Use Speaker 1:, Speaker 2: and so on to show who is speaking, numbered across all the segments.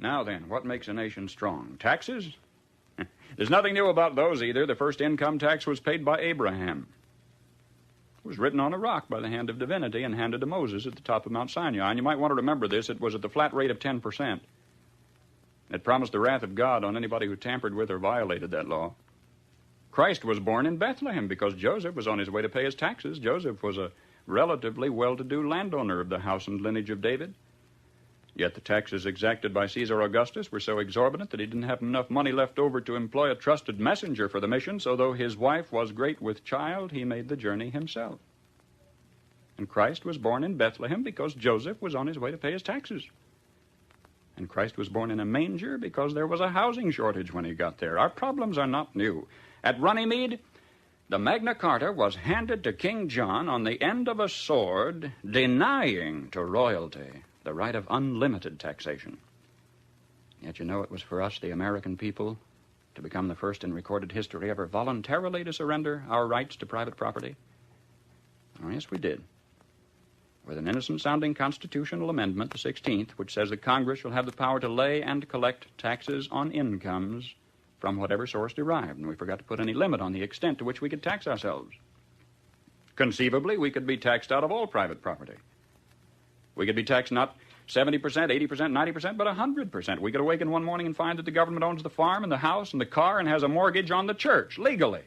Speaker 1: Now then, what makes a nation strong? Taxes? There's nothing new about those either. The first income tax was paid by Abraham. It was written on a rock by the hand of divinity and handed to Moses at the top of Mount Sinai. And you might want to remember this. It was at the flat rate of 10%. It promised the wrath of God on anybody who tampered with or violated that law. Christ was born in Bethlehem because Joseph was on his way to pay his taxes. Joseph was a relatively well-to-do landowner of the house and lineage of David. Yet the taxes exacted by Caesar Augustus were so exorbitant that he didn't have enough money left over to employ a trusted messenger for the mission, so though his wife was great with child, he made the journey himself. And Christ was born in Bethlehem because Joseph was on his way to pay his taxes. And Christ was born in a manger because there was a housing shortage when he got there. Our problems are not new. At Runnymede, the Magna Carta was handed to King John on the end of a sword, denying to royalty the right of unlimited taxation. Yet you know it was for us, the American people, to become the first in recorded history ever voluntarily to surrender our rights to private property. Oh, yes, we did. With an innocent-sounding constitutional amendment, the 16th, which says that Congress shall have the power to lay and collect taxes on incomes from whatever source derived, and we forgot to put any limit on the extent to which we could tax ourselves. Conceivably, we could be taxed out of all private property. We could be taxed not 70%, 80%, 90%, but 100%. We could awaken one morning and find that the government owns the farm and the house and the car and has a mortgage on the church, legally.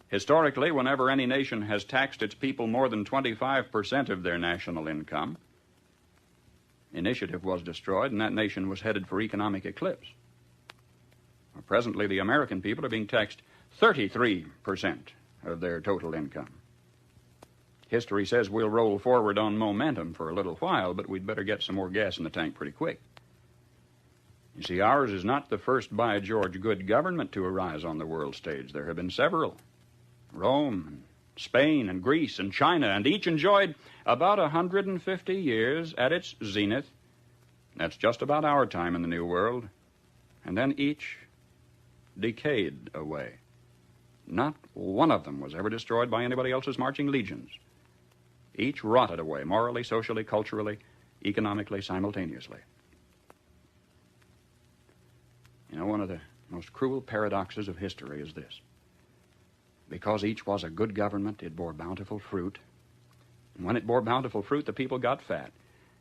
Speaker 1: Historically, whenever any nation has taxed its people more than 25% of their national income, initiative was destroyed and that nation was headed for economic eclipse. Well, presently, the American people are being taxed 33% of their total income. History says we'll roll forward on momentum for a little while, but we'd better get some more gas in the tank pretty quick. You see, ours is not the first, by George, good government to arise on the world stage. There have been several. Rome, and Spain, and Greece, and China, and each enjoyed about 150 years at its zenith. That's just about our time in the New World. And then each decayed away. Not one of them was ever destroyed by anybody else's marching legions. Each rotted away, morally, socially, culturally, economically, simultaneously. You know, one of the most cruel paradoxes of history is this. Because each was a good government, it bore bountiful fruit. And when it bore bountiful fruit, the people got fat.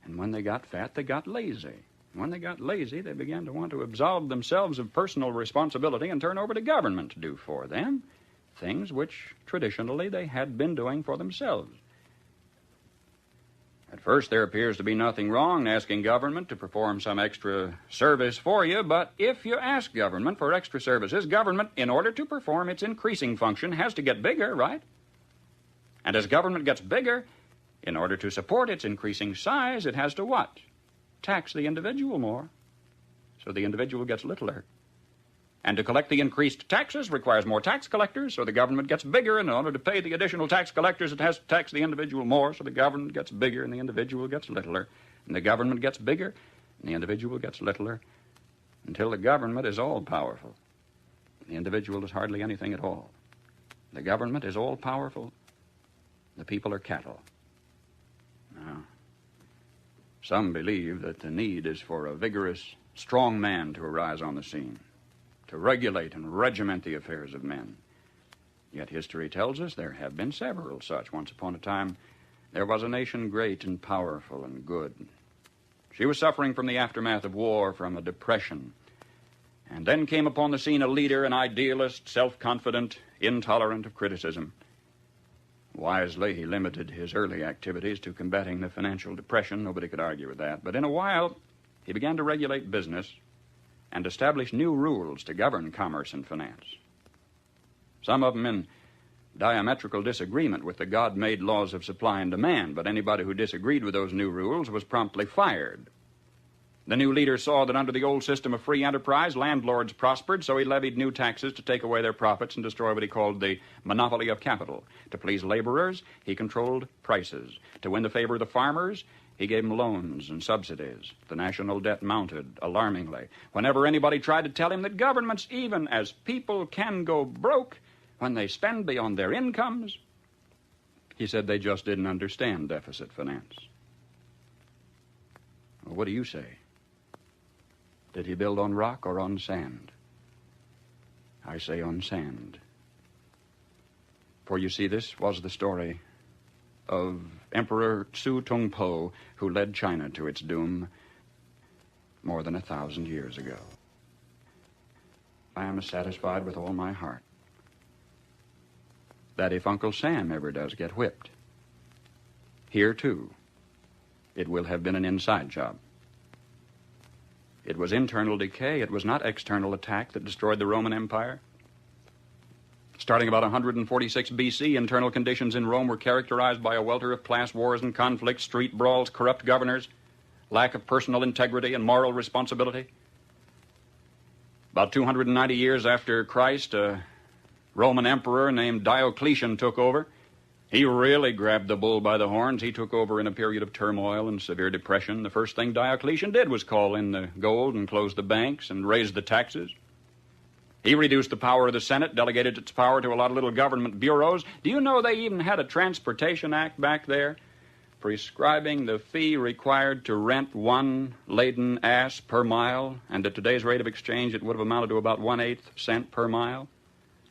Speaker 1: And when they got fat, they got lazy. And when they got lazy, they began to want to absolve themselves of personal responsibility and turn over to government to do for them things which traditionally they had been doing for themselves. At first, there appears to be nothing wrong in asking government to perform some extra service for you, but if you ask government for extra services, government, in order to perform its increasing function, has to get bigger, right? And as government gets bigger, in order to support its increasing size, it has to what? Tax the individual more, so the individual gets littler. And to collect the increased taxes requires more tax collectors, so the government gets bigger, and in order to pay the additional tax collectors, it has to tax the individual more, so the government gets bigger and the individual gets littler. And the government gets bigger and the individual gets littler until the government is all-powerful. The individual is hardly anything at all. The government is all-powerful. The people are cattle. Now, some believe that the need is for a vigorous, strong man to arise on the scene, to regulate and regiment the affairs of men. Yet history tells us there have been several such. Once upon a time, there was a nation great and powerful and good. She was suffering from the aftermath of war, from a depression. And then came upon the scene a leader, an idealist, self-confident, intolerant of criticism. Wisely, he limited his early activities to combating the financial depression. Nobody could argue with that. But in a while, he began to regulate business and establish new rules to govern commerce and finance. Some of them in diametrical disagreement with the God-made laws of supply and demand, but anybody who disagreed with those new rules was promptly fired. The new leader saw that under the old system of free enterprise, landlords prospered, so he levied new taxes to take away their profits and destroy what he called the monopoly of capital. To please laborers, he controlled prices. To win the favor of the farmers, he gave them loans and subsidies. The national debt mounted alarmingly. Whenever anybody tried to tell him that governments, even as people, can go broke when they spend beyond their incomes, he said they just didn't understand deficit finance. what do you say? Did he build on rock or on sand? I say on sand. For you see, this was the story of Emperor Su Tongpo, who led China to its doom more than 1,000 years ago. I am satisfied with all my heart that if Uncle Sam ever does get whipped, here, too, it will have been an inside job. It was internal decay. It was not external attack that destroyed the Roman Empire. Starting about 146 B.C., internal conditions in Rome were characterized by a welter of class wars and conflicts, street brawls, corrupt governors, lack of personal integrity and moral responsibility. About 290 years after Christ, a Roman emperor named Diocletian took over. He really grabbed the bull by the horns. He took over in a period of turmoil and severe depression. The first thing Diocletian did was call in the gold and close the banks and raise the taxes. He reduced the power of the Senate, delegated its power to a lot of little government bureaus. Do you know they even had a Transportation Act back there prescribing the fee required to rent one laden ass per mile? And at today's rate of exchange, it would have amounted to about 1/8 cent per mile,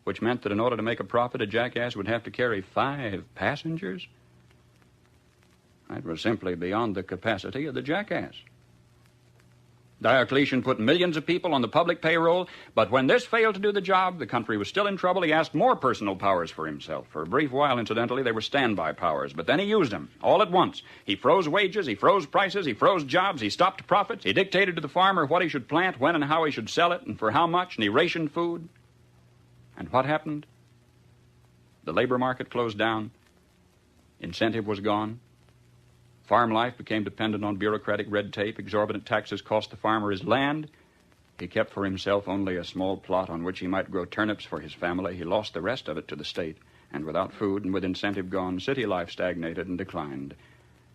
Speaker 1: which meant that in order to make a profit, a jackass would have to carry 5 passengers. That was simply beyond the capacity of the jackass. Diocletian put millions of people on the public payroll, but when this failed to do the job, the country was still in trouble. He asked more personal powers for himself. For a brief while, incidentally, they were standby powers, but then he used them all at once. He froze wages, he froze prices, he froze jobs, he stopped profits, he dictated to the farmer what he should plant, when and how he should sell it, and for how much, and he rationed food. And what happened? The labor market closed down. Incentive was gone. Farm life became dependent on bureaucratic red tape. Exorbitant taxes cost the farmer his land. He kept for himself only a small plot on which he might grow turnips for his family. He lost the rest of it to the state. And without food and with incentive gone, city life stagnated and declined.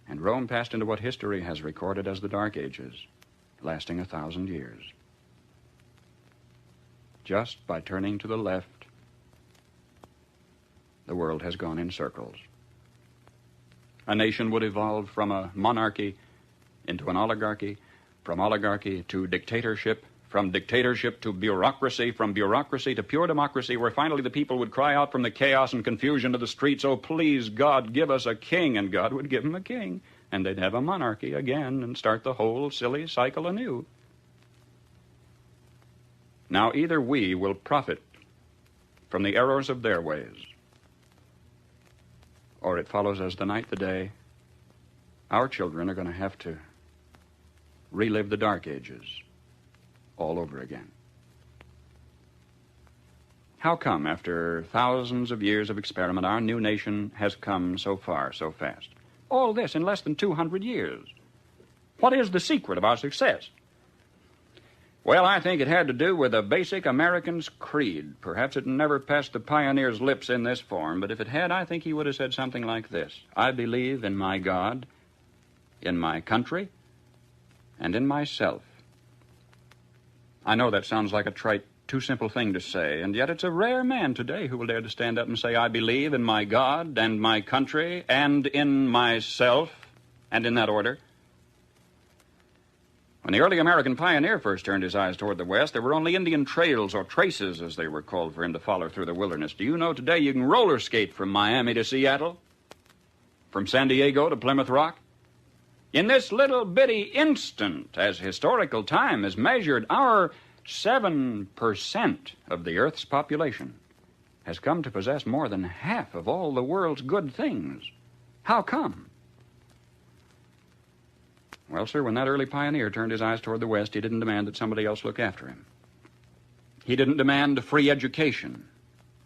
Speaker 1: And Rome passed into what history has recorded as the Dark Ages, lasting 1,000 years. Just by turning to the left, the world has gone in circles. A nation would evolve from a monarchy into an oligarchy, from oligarchy to dictatorship, from dictatorship to bureaucracy, from bureaucracy to pure democracy, where finally the people would cry out from the chaos and confusion of the streets, "Oh, please, God, give us a king," and God would give them a king, and they'd have a monarchy again and start the whole silly cycle anew. Now, either we will profit from the errors of their ways, or it follows as the night the day, our children are going to have to relive the Dark Ages all over again. How come, after thousands of years of experiment, our new nation has come so far so fast? All this in less than 200 years. What is the secret of our success? Well, I think it had to do with a basic American's creed. Perhaps it never passed the pioneer's lips in this form, but if it had, I think he would have said something like this: I believe in my God, in my country, and in myself. I know that sounds like a trite, too simple thing to say, and yet it's a rare man today who will dare to stand up and say, I believe in my God and my country and in myself, and in that order. When the early American pioneer first turned his eyes toward the west, there were only Indian trails, or traces as they were called, for him to follow through the wilderness. Do you know today you can roller skate from Miami to Seattle? From San Diego to Plymouth Rock? In this little bitty instant, as historical time is measured, our 7% of the Earth's population has come to possess more than half of all the world's good things. How come? Well, sir, when that early pioneer turned his eyes toward the west, he didn't demand that somebody else look after him. He didn't demand a free education.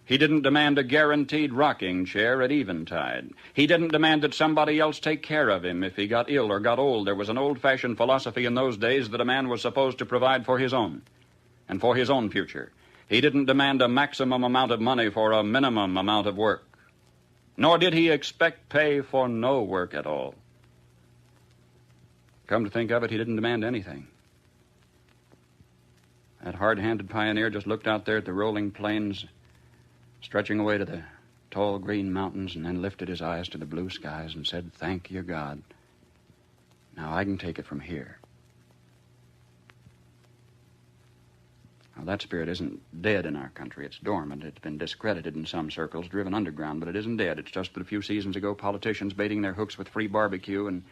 Speaker 1: He didn't demand a guaranteed rocking chair at eventide. He didn't demand that somebody else take care of him if he got ill or got old. There was an old-fashioned philosophy in those days that a man was supposed to provide for his own and for his own future. He didn't demand a maximum amount of money for a minimum amount of work. Nor did he expect pay for no work at all. Come to think of it, he didn't demand anything. That hard-handed pioneer just looked out there at the rolling plains, stretching away to the tall green mountains, and then lifted his eyes to the blue skies and said, "Thank you, God. Now I can take it from here." Now, that spirit isn't dead in our country. It's dormant. It's been discredited in some circles, driven underground, but it isn't dead. It's just that a few seasons ago, politicians baiting their hooks with free barbecue and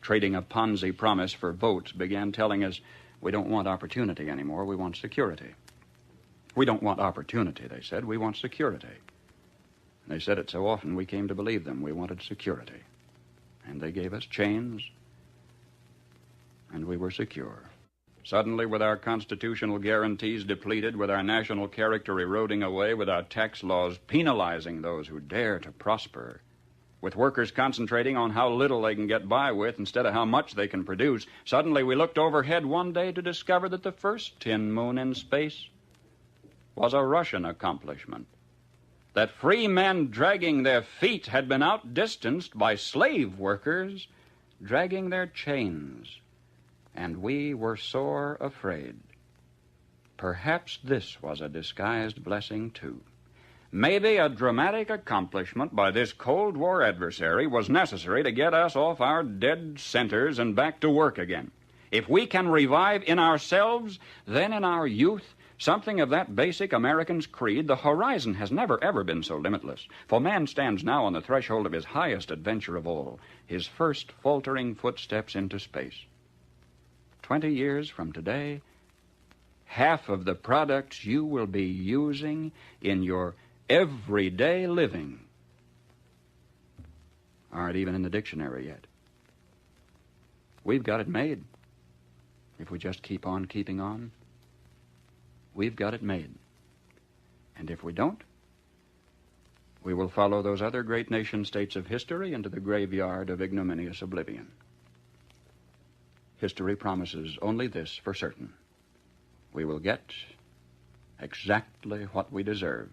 Speaker 1: trading a Ponzi promise for votes began telling us we don't want opportunity anymore, we want security. We don't want opportunity, they said. We want security. And they said it so often we came to believe them. We wanted security. And they gave us chains, and we were secure. Suddenly, with our constitutional guarantees depleted, with our national character eroding away, with our tax laws penalizing those who dare to prosper, with workers concentrating on how little they can get by with instead of how much they can produce, suddenly we looked overhead one day to discover that the first tin moon in space was a Russian accomplishment. That free men dragging their feet had been outdistanced by slave workers dragging their chains. And we were sore afraid. Perhaps this was a disguised blessing, too. Maybe a dramatic accomplishment by this Cold War adversary was necessary to get us off our dead centers and back to work again. If we can revive in ourselves, then in our youth, something of that basic American's creed, the horizon has never, ever been so limitless. For man stands now on the threshold of his highest adventure of all, his first faltering footsteps into space. 20 years from today, half of the products you will be using in your everyday living aren't even in the dictionary yet. We've got it made. If we just keep on keeping on, we've got it made. And if we don't, we will follow those other great nation-states of history into the graveyard of ignominious oblivion. History promises only this for certain. We will get exactly what we deserve.